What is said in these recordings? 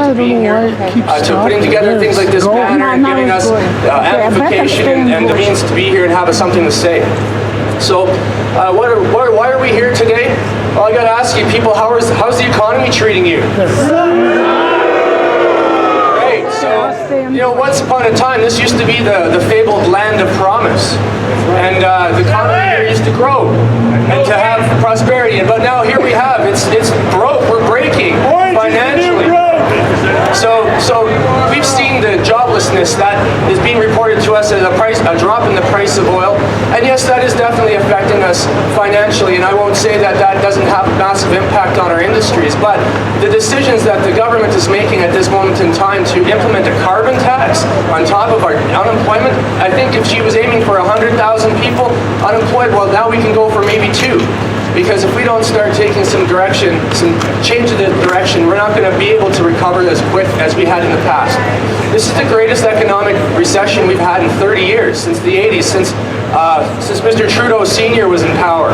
to being here, to putting together things like this banner and giving us amplification and the means to be here and have something to say. So, why are we here today? Well, I got to ask you, people, how's the economy treating you? Great. So, once upon a time, this used to be the fabled land of promise, and the economy here used to grow and to have prosperity. But now here we have it's broke. We're breaking financially. So we've seen the joblessness that is being reported to us as a drop in the price of oil, and yes, that is definitely affecting us financially. And I won't say that doesn't have a massive impact on our industries, but the decisions that the government is making at this moment in time to implement a carbon tax on top of our unemployment, I think if she was aiming for 100,000 people unemployed, well, now we can go for maybe 2. Because if we don't start taking some direction, some change of the direction, we're not going to be able to recover as quick as we had in the past. This is the greatest economic recession we've had in 30 years, since the 80s, since Mr. Trudeau Sr. was in power.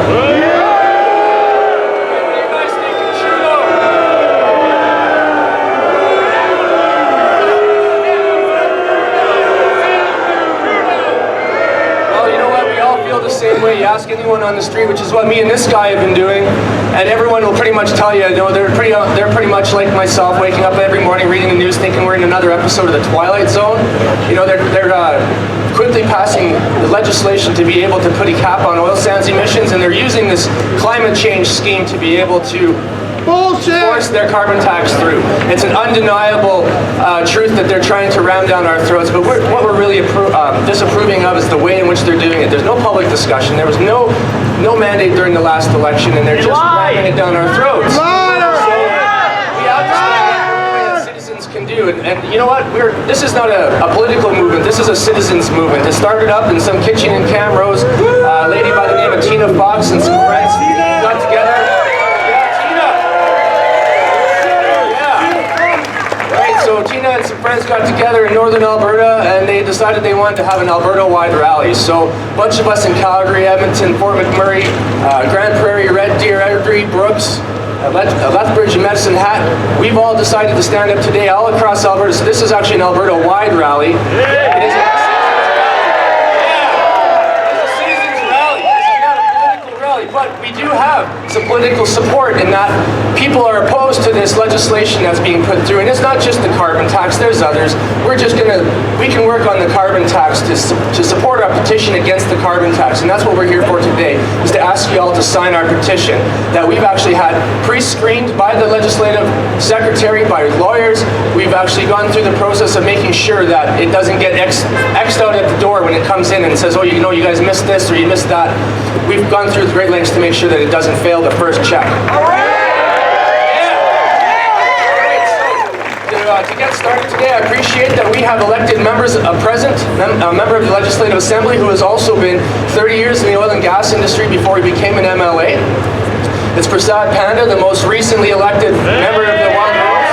Way. You ask anyone on the street, which is what me and this guy have been doing, and everyone will pretty much tell you, they're pretty much like myself, waking up every morning, reading the news, thinking we're in another episode of the Twilight Zone. They're quickly passing the legislation to be able to put a cap on oil sands emissions, and they're using this climate change scheme to be able to force their carbon tax through. It's an undeniable truth that they're trying to ram down our throats, but what we're really disapproving of is the way in which they're doing it. There's no public discussion. There was no mandate during the last election, and they're just ramming it down our throats. So we understand what citizens can do, and you know what? This is not a political movement. This is a citizens movement. It started up in some kitchen in Camrose. A lady by the name of Tina Fox and some friends got together. So Tina and some friends got together in northern Alberta, and they decided they wanted to have an Alberta-wide rally. So a bunch of us in Calgary, Edmonton, Fort McMurray, Grand Prairie, Red Deer, Airdrie, Brooks, Lethbridge, and Medicine Hat, we've all decided to stand up today all across Alberta. So this is actually an Alberta-wide rally. It is a citizens rally. This is not a political rally, but we do have some political support in that people are opposed to this legislation that's being put through, and it's not just the carbon tax, there's others. We can work on the carbon tax to support our petition against the carbon tax, and that's what we're here for today, is to ask you all to sign our petition that we've actually had pre-screened by the legislative secretary, by lawyers. We've actually gone through the process of making sure that it doesn't get X'd out at the door when it comes in and says, oh, you guys missed this or you missed that. We've gone through the great lengths to make sure that it doesn't fail the first check. To get started today, I appreciate that we have elected members present, a member of the Legislative Assembly who has also been 30 years in the oil and gas industry before he became an MLA. It's Prasad Panda, the most recently elected member of the One Rose.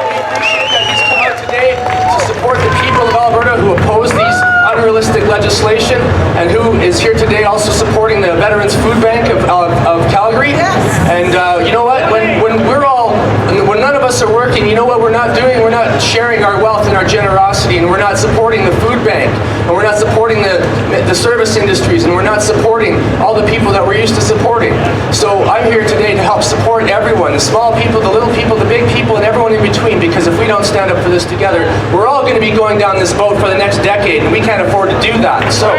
We appreciate that he's come out today to support the people of Alberta who oppose these unrealistic legislation, and who is here today also supporting the Veterans Food Bank of Calgary. Yes. And you know what? When none of us are working, you know what we're not doing? We're not sharing our wealth and our generosity, and we're not supporting the food bank, and we're not supporting the service industries, and we're not supporting all the people that we're used to supporting. So I'm here today to help support everyone, the small people, the little people, the big people, and everyone in between, because if we don't stand up for this together, we're all going to be going down this boat for the next decade, and we can't afford to do that. So.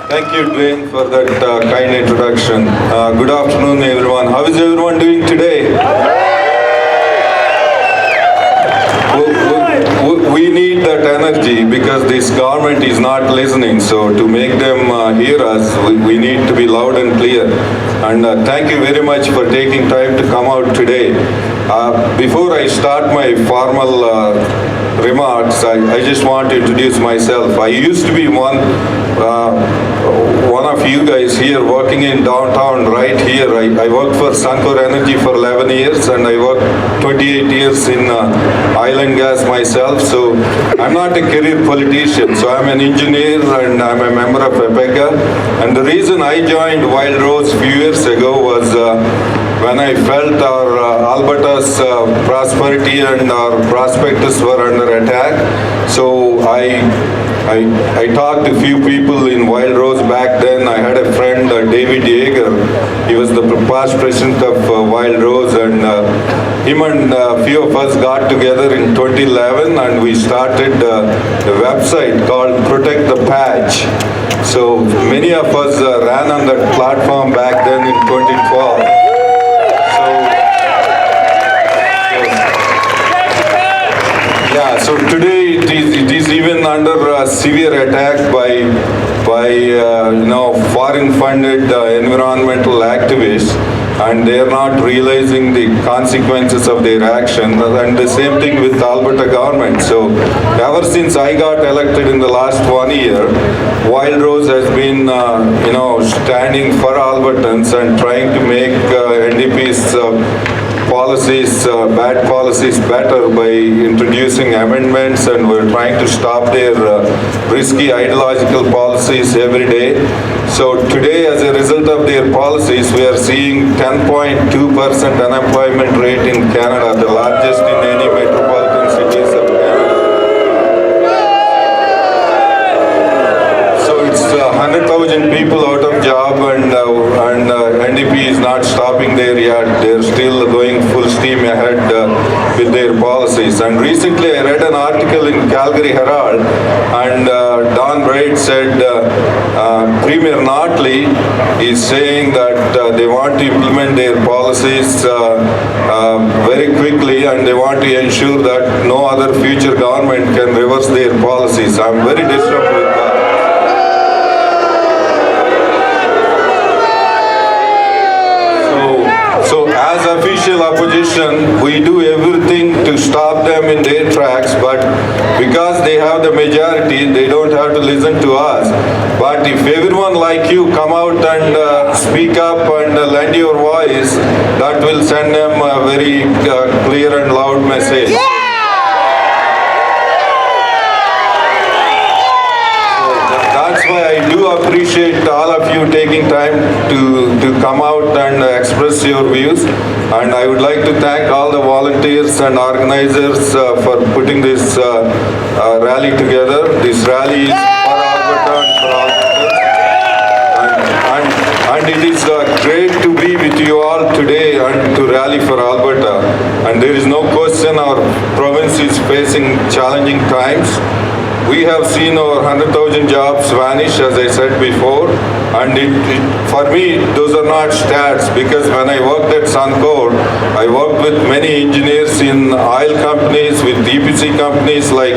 Thank you, Dwayne, for that kind introduction. Good afternoon, everyone. How is everyone doing today? We need that energy because this government is not listening. So to make them hear us, we need to be loud and clear. And thank you very much for taking time to come out today. Before I start my formal remarks, I just want to introduce myself. I used to be one of you guys here working in downtown right here. I worked for Suncor Energy for 11 years and I worked 28 years in oil and gas myself. So I'm not a career politician. So I'm an engineer and I'm a member of APECA. And the reason I joined Wild Rose a few years ago was when I felt our Alberta's prosperity and our prospectus were under attack. So I talked to a few people in Wild Rose back then. I had a friend, David Yeager. He was the past president of Wild Rose, and him and a few of us got together in 2011 and we started a website called Protect the Patch. So many of us ran on that platform back then in 2012. So today it is even under severe attack by foreign-funded environmental activists, and they are not realizing the consequences of their action. And the same thing with Alberta government. So ever since I got elected in the last 1 year, Wild Rose has been standing for Albertans and trying to make NDP's policies, bad policies better by introducing amendments, and we're trying to stop their risky ideological policies every day. So today, as a result of their policies, we are seeing 10.2% unemployment rate in Canada, the largest in any metropolitan cities of Canada. So it's 100,000 people out of job, and NDP is not stopping there yet. They're still going full steam ahead with their policies. And recently I read an article in Calgary Herald, and Don Braid said Premier Notley is saying that they want to implement their policies very quickly, and they want to ensure that no other future government can reverse their policies. I'm very disturbed with that. So as official opposition, we do everything to stop them in their tracks, but because they have the majority, they don't have to listen to us. But if everyone like you come out and speak up and lend your voice, that will send them a very clear and loud message. That's why I do appreciate all of you taking time to come out and express your views. And I would like to thank all the volunteers and organizers for putting this rally together. This rally is for Alberta and for Alberta. And it is great to be with you all today and to rally for Alberta. And there is no question our province is facing challenging times. We have seen over 100,000 jobs vanish, as I said before, and for me, those are not stats, because when I worked at Suncor, I worked with many engineers in oil companies, with EPC companies like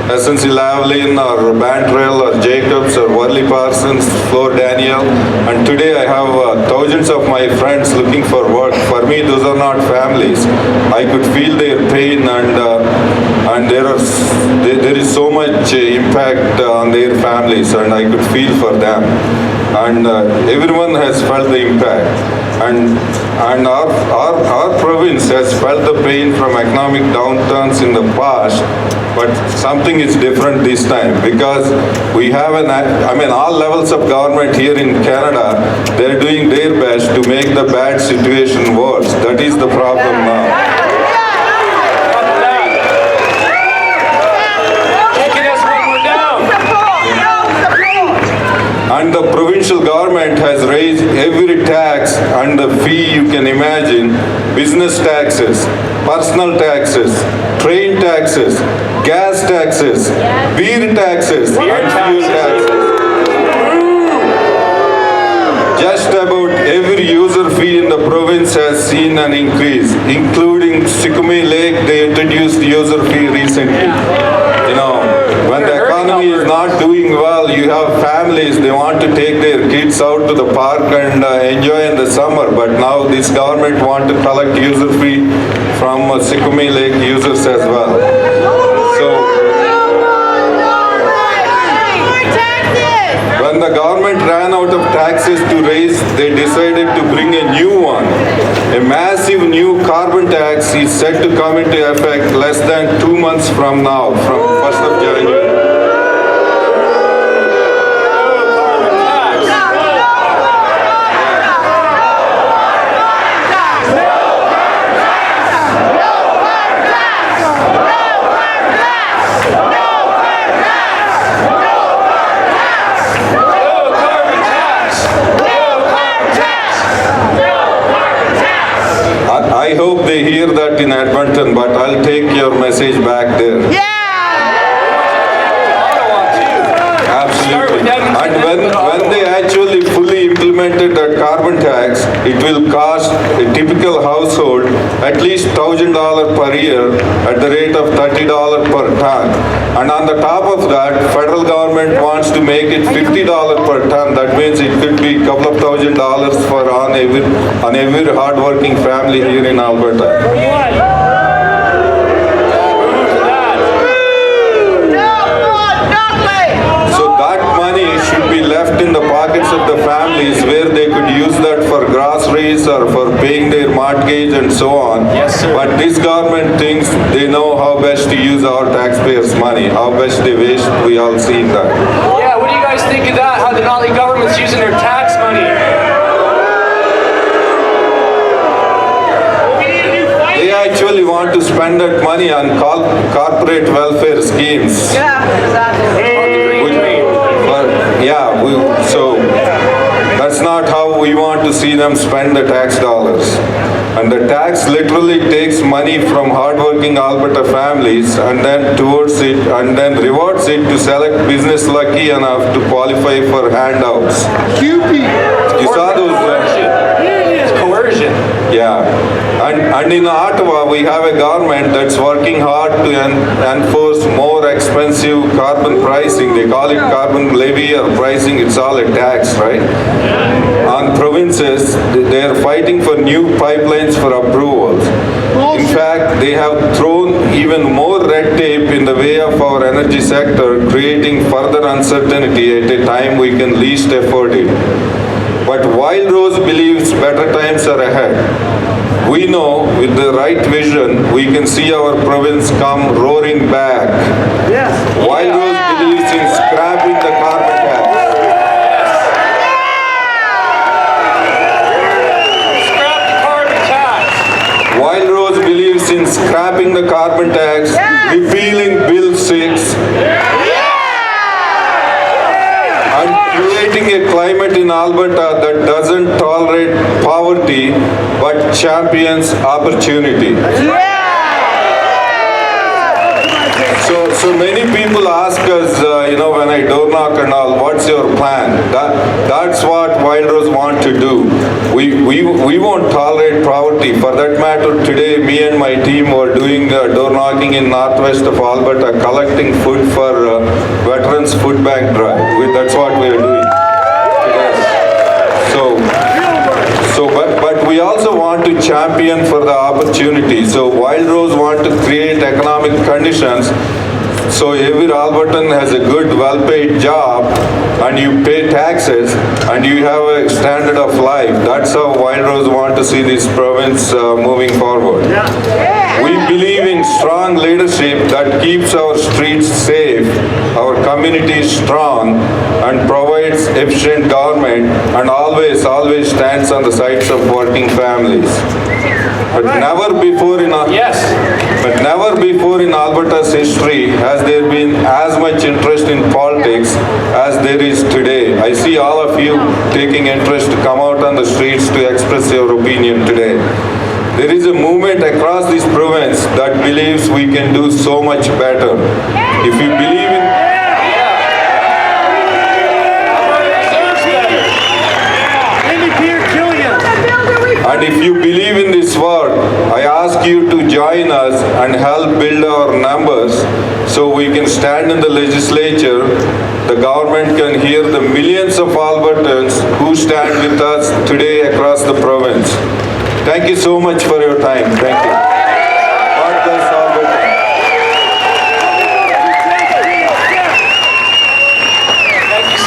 SNC Lavalin or Bantrell or Jacobs or Worley Parsons, Floor Daniel, and today I have thousands of my friends looking for work. For me, those are not families. I could feel their pain, and there is so much impact on their families, and I could feel for them. And everyone has felt the impact. And our province has felt the pain from economic downturns in the past, but something is different this time, because we have all levels of government here in Canada, they're doing their best to make the bad situation worse. That is the problem now. And the provincial government has raised every tax and the fee you can imagine: business taxes, personal taxes, train taxes, gas taxes, beer taxes, and fuel taxes. Just about every user fee in the province has seen an increase, including Sikumi Lake. They introduced user fee recently. When the economy is not doing well, you have families, they want to take their kids out to the park and enjoy in the summer, but now this government want to collect user fee from Sikumi Lake users as well. When the government ran out of taxes to raise, they decided to bring a new one. A massive new carbon tax is set to come into effect less than 2 months from now, from 1st of January. I hope they hear that in Edmonton, but I'll take your message back there. Absolutely. And when they actually fully implemented that carbon tax, it will cost a typical household at least $1,000 per year at the rate of $30 per ton. And on the top of that, federal government wants to make it $50 per ton. That means it could be a couple of $1,000 for on every hardworking family here in Alberta. Should be left in the pockets of the families where they could use that for groceries or for paying their mortgage and so on. Yes, sir. But this government thinks they know how best to use our taxpayers' money, how best they waste. We all seen that. Yeah, what do you guys think of that? How the Nolly government's using their tax money? They actually want to spend that money on corporate welfare schemes. Yeah, exactly. So that's not how we want to see them spend the tax dollars. And the tax literally takes money from hardworking Alberta families and then towards it and then rewards it to select business lucky enough to qualify for handouts. You saw those? It's coercion. Yeah. And in Ottawa, we have a government that's working hard to enforce more expensive carbon pricing. They call it carbon levy or pricing. It's all a tax, right? On provinces, they're fighting for new pipelines for approvals. In fact, they have thrown even more red tape in the way of our energy sector, creating further uncertainty at a time we can least afford it. But Wild Rose believes better times are ahead. We know with the right vision, we can see our province come roaring back. Yes. Wild Rose believes in scrapping the carbon tax. Scrap the carbon tax. Wild Rose believes in scrapping the carbon tax, repealing Bill 6, and creating a climate in Alberta that doesn't tolerate poverty but champions opportunity. So many people ask us, when I door knock and all, what's your plan? That's what Wild Rose want to do. We won't tolerate poverty. For that matter, today me and my team were doing door knocking in northwest of Alberta, collecting food for Veterans Food Bank Drive. That's what we are doing today. But we also want to champion for the opportunity. So Wild Rose want to create economic conditions so every Albertan has a good, well-paid job, and you pay taxes, and you have a standard of life. That's how Wild Rose want to see this province moving forward. We believe in strong leadership that keeps our streets safe, our communities strong, and provides efficient government, and always stands on the sides of working families. But never before in Alberta's history has there been as much interest in politics as there is today. I see all of you taking interest to come out on the streets to express your opinion today. There is a movement across this province that believes we can do so much better. If you believe in And if you believe in this word, I ask you to join us and help build our numbers so we can stand in the legislature. The government can hear the millions of Albertans who stand with us today across the province. Thank you so much for your time. Thank you. God bless Alberta.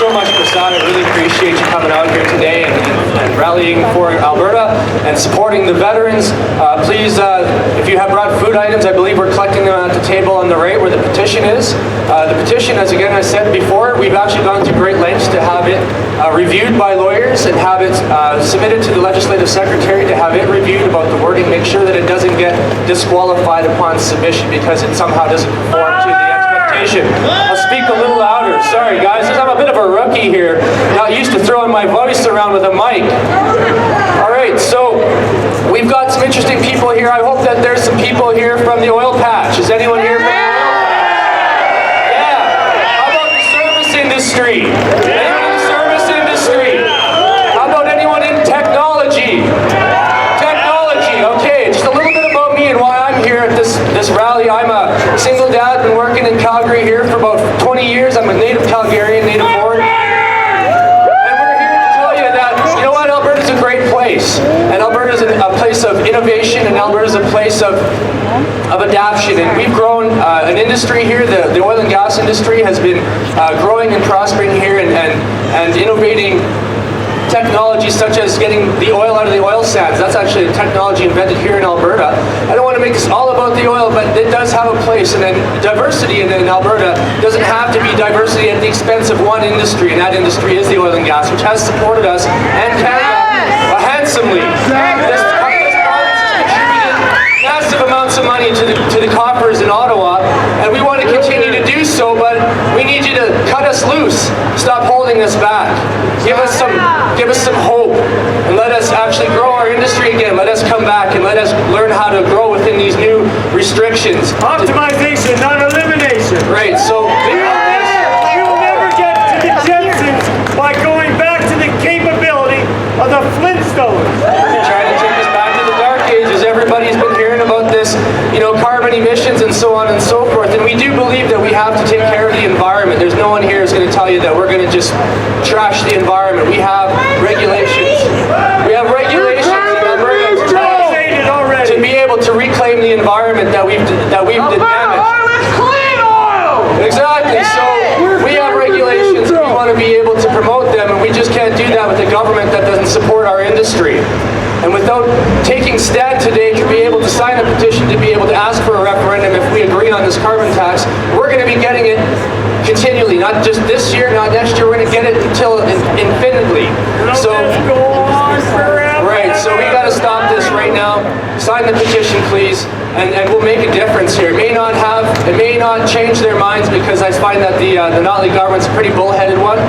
so much, Prasad. I really appreciate you coming out here today and rallying for Alberta and supporting the veterans. Please, if you have brought food items, I believe we're collecting them at the table on the right where the petition is. The petition, as again I said before, we've actually gone to great lengths to have it reviewed by lawyers and have it submitted to the legislative secretary to have it reviewed about the wording, make sure that it doesn't get disqualified upon submission because it somehow doesn't conform to the expectation. I'll speak a little louder. Sorry guys, I'm a bit of a rookie here. Not used to throwing my voice around with a mic. Alright, so we've got some interesting people here. I hope that there's some people here from the oil patch. Is anyone here from the oil patch? Yeah. How about the service industry? Anyone in the service industry? How about anyone in technology? Technology, okay. Just a little bit about me and why I'm here at this rally. I'm a single dad, been working in Calgary here for about 20 years. I'm a native Calgarian, native born. And we're here to tell you that, you know what, Alberta's a great place. And Alberta's a place of innovation, and Alberta's a place of adaptation. And we've grown an industry here. The oil and gas industry has been growing and prospering here and innovating technologies such as getting the oil out of the oil sands. That's actually a technology invented here in Alberta. I don't want to make this all about the oil, but it does have a place. And then diversity in Alberta doesn't have to be diversity at the expense of one industry, and that industry is the oil and gas, which has supported us and Canada handsomely. This province has contributed massive amounts of money to the coffers in Ottawa, and we want to continue to do so, but we need you to cut us loose. Stop holding us back. Give us some hope, and let us actually grow our industry again. Let us come back and let us learn how to grow within these new restrictions. Optimization, not elimination. Right, so You'll never get to the Jetsons by going back to the capability of the Flintstones. you're trying to take us back to the dark ages. Everybody's been hearing about this, carbon emissions and so on and so forth. And we do believe that we have to take care of the environment. There's no one here who's going to tell you that we're going to just trash the environment. We have regulations. We have regulations in Alberta to be able to reclaim the environment that we've damaged. Exactly. So we have regulations. We want to be able to promote them, and we just can't do that with a government that doesn't support our industry. And without taking stand today to be able to sign a petition to be able to ask for a referendum if we agree on this carbon tax, we're going to be getting it continually, not just this year, not next year. We're going to get it until infinitely. So, right. So we got to stop this right now. Sign the petition, please, and we'll make a difference here. It may not change their minds, because I find that the Notley government's a pretty bullheaded one.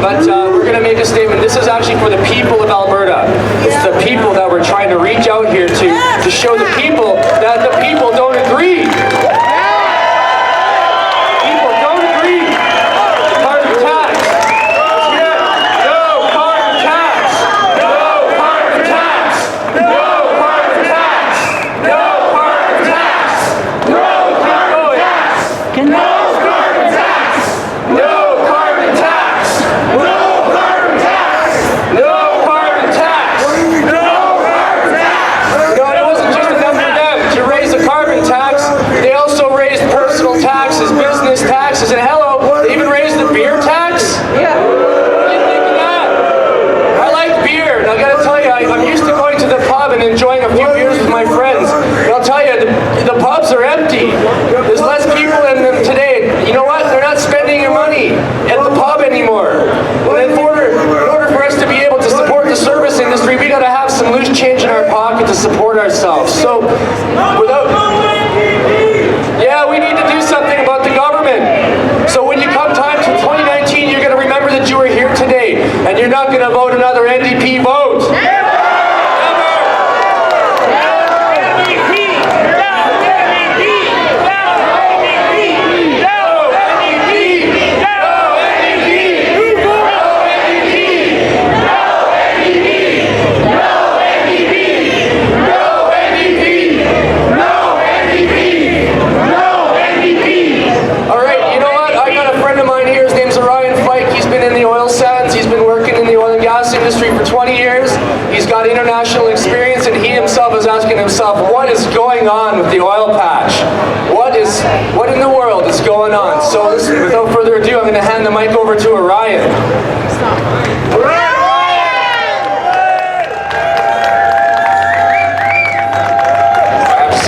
But we're going to make a statement. This is actually for the people of Alberta. It's the people that we're trying to reach out here to show the people that the people don't agree. People don't agree. Carbon tax. Let's hear it. No carbon tax. No carbon tax. No carbon tax. No carbon tax. No carbon tax. No carbon tax. No carbon tax. No carbon tax. No carbon tax. No carbon tax. No, it wasn't just enough for them to raise the carbon tax. They also raised personal taxes, business taxes, and hello, they even raised the beer tax. Yeah. What do you think of that? I like beer, and I gotta tell you, I'm used to going to the pub and enjoying a few beers with my friends. And I'll tell you, the pubs are empty. There's less people in them today. You know what? They're not spending your money at the pub anymore. And in order for us to be able to support the service industry, we gotta have some loose change in our pocket to support ourselves. So, we need to do something about the government. So when you come time to 2019, you're gonna remember that you were here today, and you're not gonna vote another NDP vote. Industry for 20 years. He's got international experience, and he himself is asking himself, what is going on with the oil patch? What in the world is going going on. So listen, without further ado, I'm going to hand the mic over to Orion.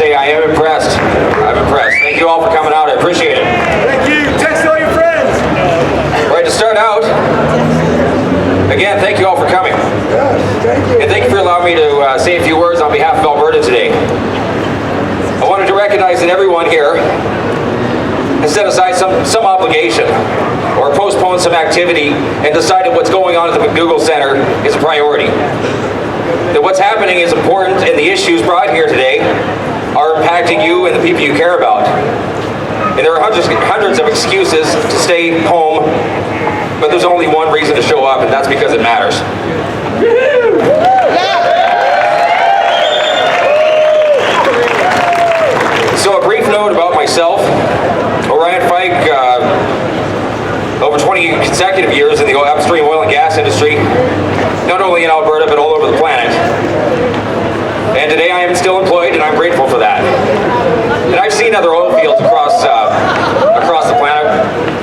I am impressed. I'm impressed. Thank you all for coming out. I appreciate it. Thank you. Text all your friends. All right, to start out, again, thank you all for coming. And thank you for allowing me to say a few words on behalf of Alberta today. I wanted to recognize that everyone here has set aside some obligation or postponed some activity and decided what's going on at the McDougall Centre is a priority. That what's happening is important, and the issues brought here today are impacting you and the people you care about. And there are hundreds of excuses to stay home, but there's only one reason to show up, and that's because it matters. So a brief note about myself. Orion Fike, over 20 consecutive years in the upstream oil and gas industry, not only in Alberta, but all over the planet. And today I am still employed, and I'm grateful for that. And I've seen other oil fields across the planet,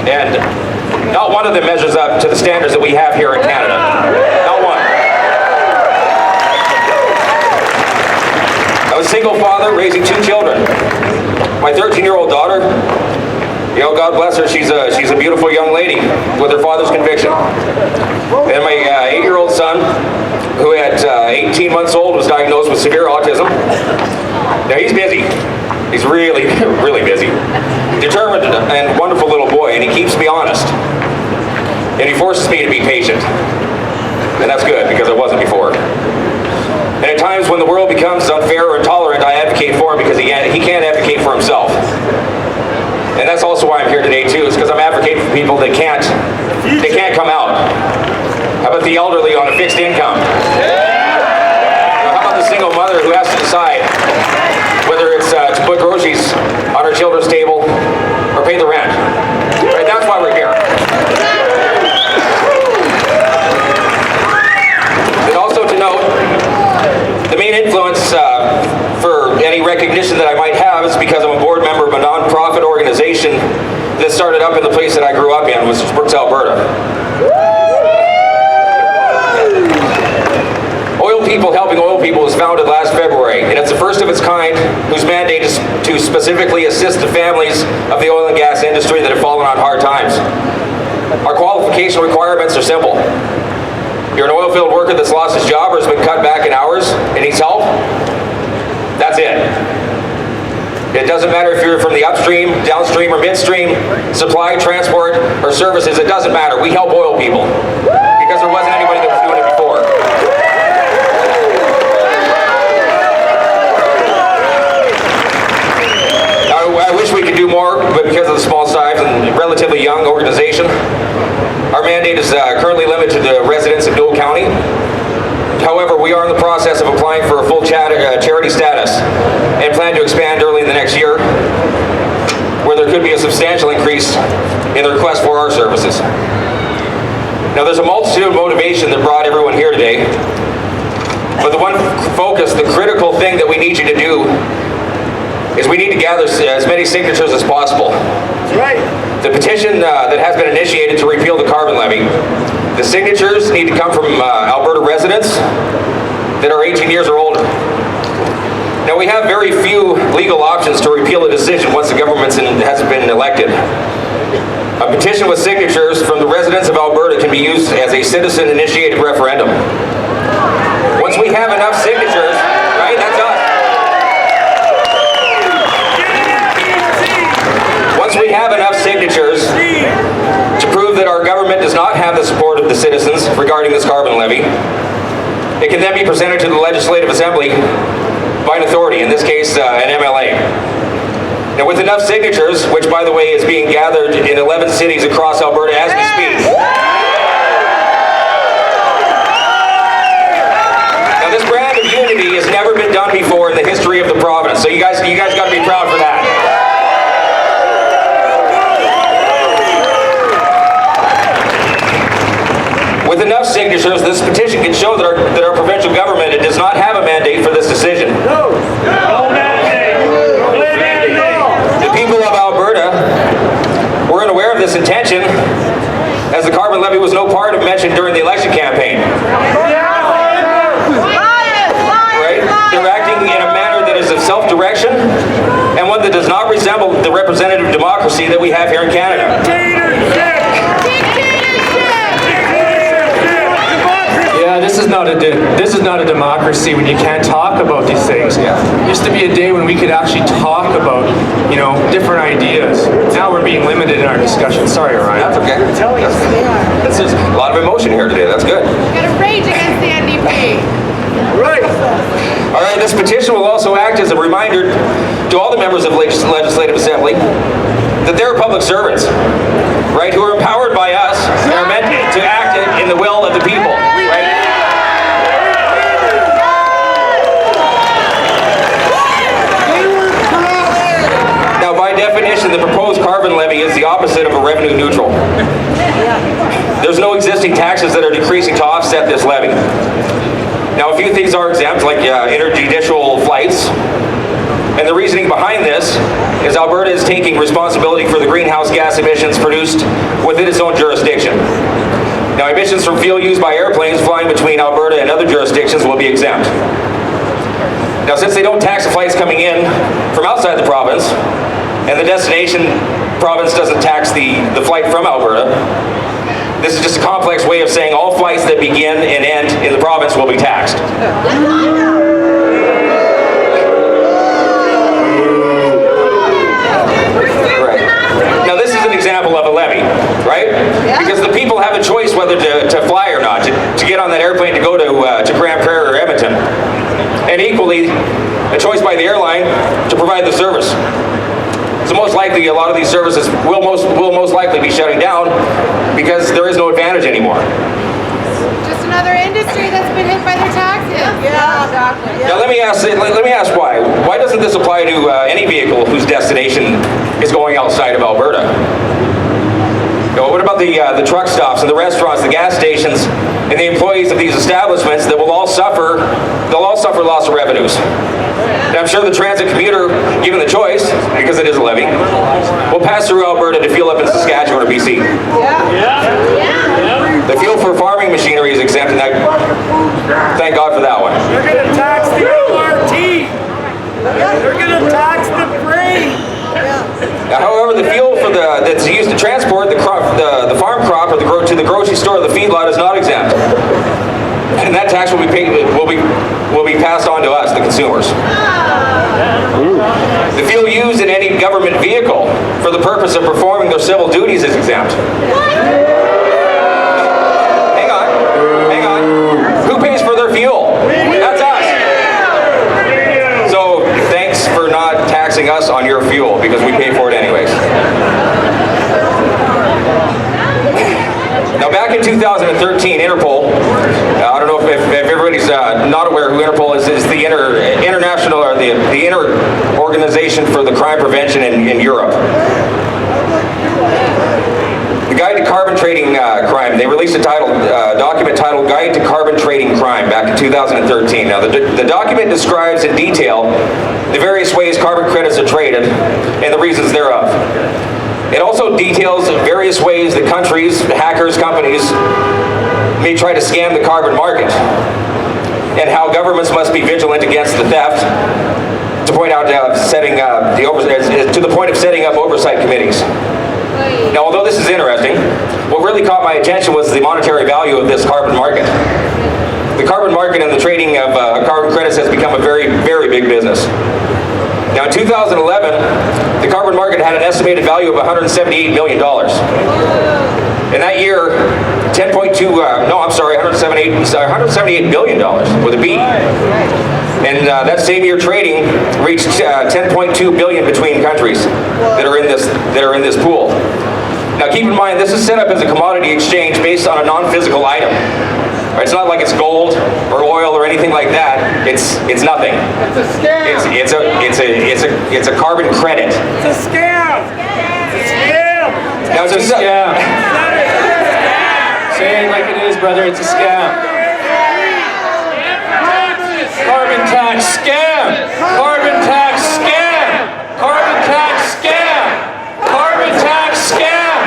and not one of them measures up to the standards that we have here in Canada. Not one. I was a single father raising 2 children. My 13-year-old daughter, you know, God bless her, she's a beautiful young lady with her father's conviction. And my 8-year-old son, who at 18 months old was diagnosed with severe autism. Now he's busy. He's really, really busy. Determined and wonderful little boy, and he keeps me honest. And he forces me to be patient. And that's good, because I wasn't before. And at times when the world becomes unfair or intolerant, I advocate for him because he can't advocate for himself. And that's also why I'm here today too, is because I'm advocating for people that can't come out. How about the elderly on a fixed income? How about the single mother who has to decide whether it's to put groceries on her children's table or pay the rent? Right, that's why we're here. And also to note, the main influence for any recognition that I might have is because I'm a board member of a non-profit organization that started up in the place that I grew up in, which is Brooks, Alberta. Oil People Helping Oil People was founded last February, and it's the first of its kind whose mandate is to specifically assist the families of the oil and gas industry that have fallen on hard times. Our qualification requirements are simple. You're an oil field worker that's lost his job or has been cut back in hours and needs help. That's it. It doesn't matter if you're from the upstream, downstream, or midstream, supply, transport, or services. It doesn't matter. We help oil people because there wasn't anybody that was doing it before. I wish we could do more, but because of the small size and relatively young organization, our mandate is currently limited to residents of Dole County. However, we are in the process of applying for a full charity status and plan to expand early in the next year, where there could be a substantial increase in the request for our services. Now, there's a multitude of motivation that brought everyone here today, but the one focus, the critical thing that we need you to do is we need to gather as many signatures as possible. That's right. The petition that has been initiated to repeal the carbon levy, the signatures need to come from Alberta residents that are 18 years or older. Now, we have very few legal options to repeal a decision once the government has been elected. A petition with signatures from the residents of Alberta can be used as a citizen-initiated referendum. Once we have enough signatures, right, that's us. Once we have enough signatures to prove that our government does not have the support of the citizens regarding this carbon levy, it can then be presented to the Legislative Assembly by an authority, in this case an MLA. Now, with enough signatures, which by the way is being gathered in 11 cities across Alberta as we speak. Now, this brand of unity has never been done before in the history of the province, so you guys got to be proud for that. With enough signatures, this petition can show that our provincial government does not have a mandate for this decision. No mandate. The people of Alberta of this intention, as the carbon levy was no part of mention during the election campaign. Right? They're acting in a manner that is of self-direction and one that does not resemble the representative democracy that we have here in Canada. Yeah, this is not a democracy when you can't talk about these things. Yeah. Used to be a day when we could actually talk about, different ideas. Now we're being limited in our discussion. Sorry, Orion. That's okay. That's just a lot of emotion here today. That's good. Got a rage against the NDP. Right. All right, this petition will also act as a reminder to all the members of the Legislative Assembly that they're public servants, right, who are empowered by us and are meant to act in the will of the people, right? Now, by definition, the proposed carbon levy is the opposite of a revenue neutral. There's no existing taxes that are decreasing to offset this levy. Now, a few things are exempt, like interjudicial flights. And the reasoning behind this is Alberta is taking responsibility for the greenhouse gas emissions produced within its own jurisdiction. Now, emissions from fuel used by airplanes flying between Alberta and other jurisdictions will be exempt. Now, since they don't tax the flights coming in from outside the province, and the destination province doesn't tax the flight from Alberta, this is just a complex way of saying all flights that begin and end in the province will be taxed. Right. Now this is an example of a levy, right? Because the people have a choice whether to fly or not, to get on that airplane to go to Grand Prairie or Edmonton. And equally, a choice by the airline to provide the service. So most likely, a lot of these services will most likely be shutting down because there is no advantage anymore. Just another industry that's been hit by their taxes. Yeah, exactly. Now let me ask why. Why doesn't this apply to any vehicle whose destination is going outside of Alberta? What about the truck stops and the restaurants, the gas stations, and the employees of these establishments that will all suffer? They'll all suffer loss of revenues. And I'm sure the transit commuter, given the choice, because it is a levy, will pass through Alberta to fuel up in Saskatchewan or BC. The fuel for farming machinery is exempt, and thank God for that one. They're going to tax the LRT. They're going to tax the freight. Now, however, the fuel that's used to transport the farm crop or to the grocery store or the feedlot is not exempt, and that tax will be passed on to us, the consumers. The fuel used in any government vehicle for the purpose of performing their civil duties is exempt. Hang on. Who pays for their fuel? That's us. So thanks for not taxing us on your fuel, because we pay for it anyways. Now, back in 2013, Interpol, I don't know if everybody's not aware who Interpol is the international, or the Inter-Organization for the Crime Prevention in Europe. The Guide to Carbon Trading Crime, they released a document titled Guide to Carbon Trading Crime back in 2013. Now, the document describes in detail the various ways carbon credits are traded and the reasons thereof. It also details various ways that countries, hackers, companies may try to scam the carbon market, and how governments must be vigilant against the theft to point out to the point of setting up oversight committees. Now, although this is interesting, what really caught my attention was the monetary value of this carbon market. The carbon market and the trading of carbon credits has become a very, very big business. Now, in 2011, the carbon market had an estimated value of $178 million. In that year, $178 billion with a B. And that same year, trading reached $10.2 billion between countries that are in this pool. Now, keep in mind, this is set up as a commodity exchange based on a non-physical item. It's not like it's gold or oil or anything like that. It's nothing. It's a scam. It's a carbon credit. It's a scam. It's a scam. Now, It's a scam. Say it like it is, brother. It's a scam. Carbon tax scam. Carbon tax scam. Carbon tax scam. Carbon tax scam.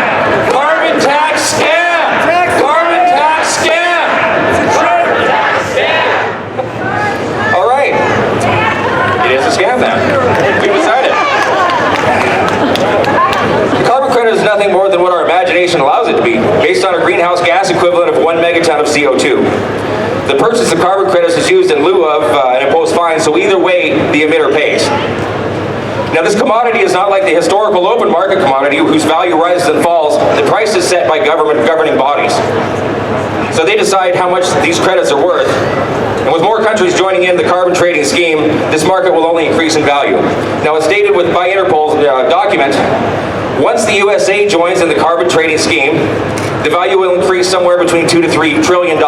greenhouse gas equivalent of 1 megaton of CO2. The purchase of carbon credits is used in lieu of an imposed fine, so either way, the emitter pays. Now, this commodity is not like the historical open market commodity whose value rises and falls. The price is set by government governing bodies. So they decide how much these credits are worth. And with more countries joining in the carbon trading scheme, this market will only increase in value. Now, as stated by Interpol's document, once the USA joins in the carbon trading scheme, the value will increase somewhere between $2 to $3 trillion.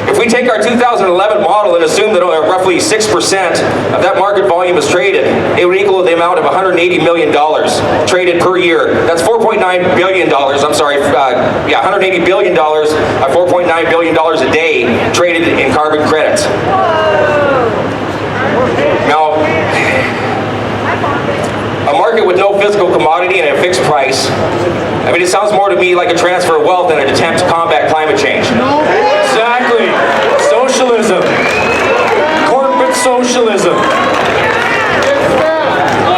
If we take our 2011 model and assume that roughly 6% of that market volume is traded, it would equal the amount of $180 million traded per year. That's $4.9 billion, I'm sorry, $180 billion, $4.9 billion a day traded in carbon credits. Now, a market with no physical commodity and a fixed price, I mean, it sounds more to me like a transfer of wealth than an attempt to combat climate change. Exactly. Socialism. Corporate socialism.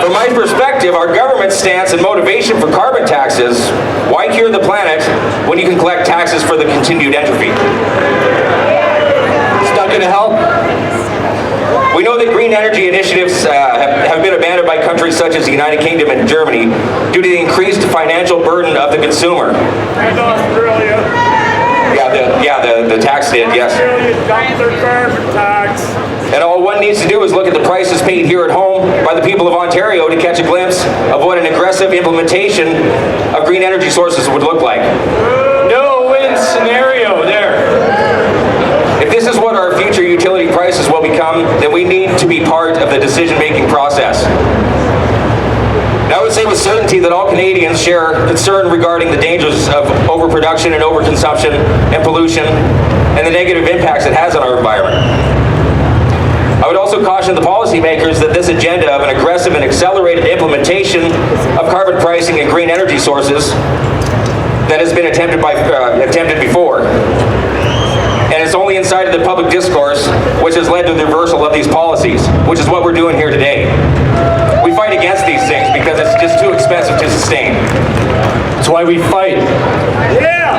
From my perspective, our government's stance and motivation for carbon taxes, why cure the planet when you can collect taxes for the continued entropy? It's not going to help. We know that green energy initiatives have been abandoned by countries such as the United Kingdom and Germany due to the increased financial burden of the consumer. And Australia. The tax did, yes. Australia dumped their carbon tax. And all one needs to do is look at the prices paid here at home by the people of Ontario to catch a glimpse of what an aggressive implementation of green energy sources would look like. No-win scenario there. If this is what our future utility prices will become, then we need to be part of the decision-making process. Now, I would say with certainty that all Canadians share concern regarding the dangers of overproduction and overconsumption and pollution and the negative impacts it has on our environment. I would also caution the policymakers that this agenda of an aggressive and accelerated implementation of carbon pricing and green energy sources that has been attempted before, and it's only inside of the public discourse which has led to the reversal of these policies, which is what we're doing here today. We fight against these things because it's just too expensive to sustain. That's why we fight. Yeah.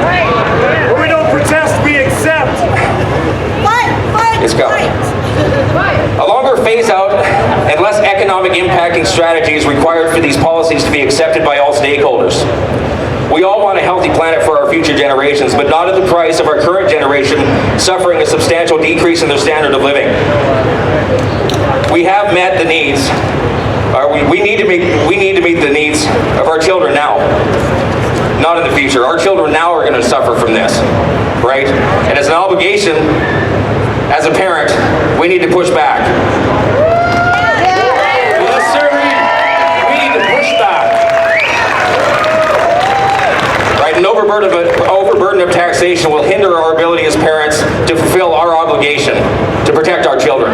But we don't protest, we accept. It's coming. A longer phase-out and less economic impacting strategy is required for these policies to be accepted by all stakeholders. We all want a healthy planet for our future generations, but not at the price of our current generation suffering a substantial decrease in their standard of living. We have met the needs. We need to meet the needs of our children now, not in the future. Our children now are going to suffer from this, right? And as an obligation, as a parent, we need to push back. Yes, sir. We need to push back. Right? An overburden of taxation will hinder our ability as parents to fulfill our obligation to protect our children.